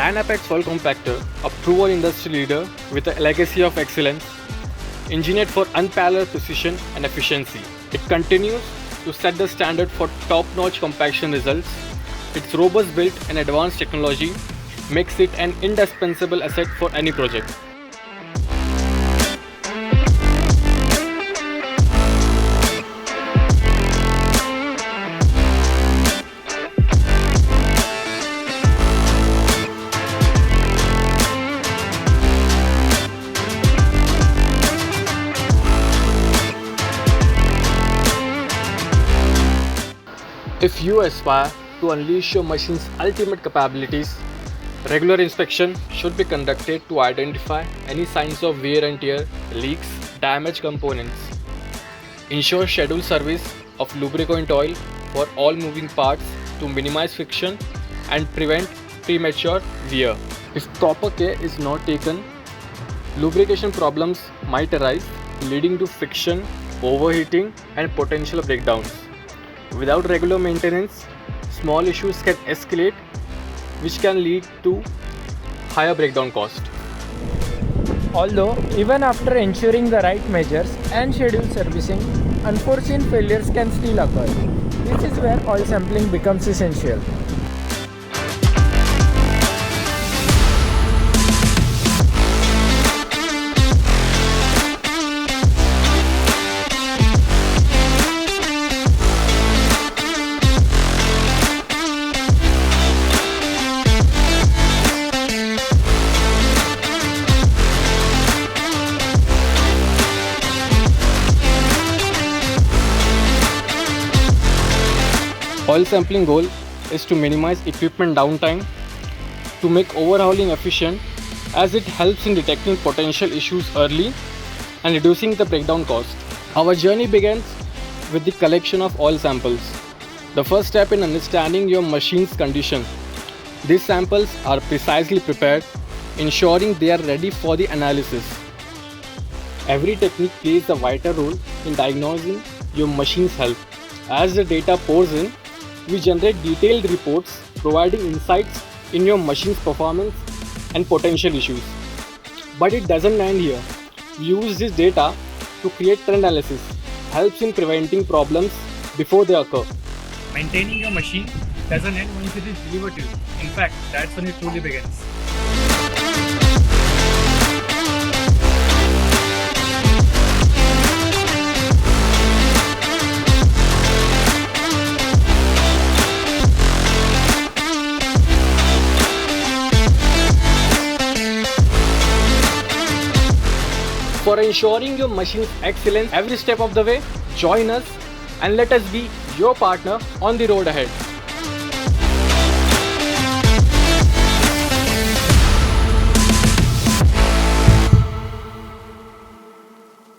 Dynapac soil compactor, a proven industry leader with a legacy of excellence, engineered for unparalleled precision and efficiency. It continues to set the standard for top-notch compaction results. Its robust build and advanced technology makes it an indispensable asset for any project. If you aspire to unleash your machine's ultimate capabilities, regular inspection should be conducted to identify any signs of wear and tear, leaks, damaged components. Ensure scheduled service of lubricant oil for all moving parts to minimize friction and prevent premature wear. If proper care is not taken, lubrication problems might arise, leading to friction, overheating, and potential breakdowns. Without regular maintenance, small issues can escalate, which can lead to higher breakdown cost. Although, even after ensuring the right measures and scheduled servicing, unforeseen failures can still occur. This is where oil sampling becomes essential. Oil sampling goal is to minimize equipment downtime, to make overhauling efficient, as it helps in detecting potential issues early and reducing the breakdown cost. Our journey begins with the collection of oil samples, the first step in understanding your machine's condition. These samples are precisely prepared, ensuring they are ready for the analysis. Every technique plays a vital role in diagnosing your machine's health. As the data pours in, we generate detailed reports providing insights in your machine's performance and potential issues. But it doesn't end here. We use this data to create trend analysis, helps in preventing problems before they occur. Maintaining your machine doesn't end once it is delivered to you. In fact, that's when it truly begins. For ensuring your machine's excellence every step of the way, join us and let us be your partner on the road ahead.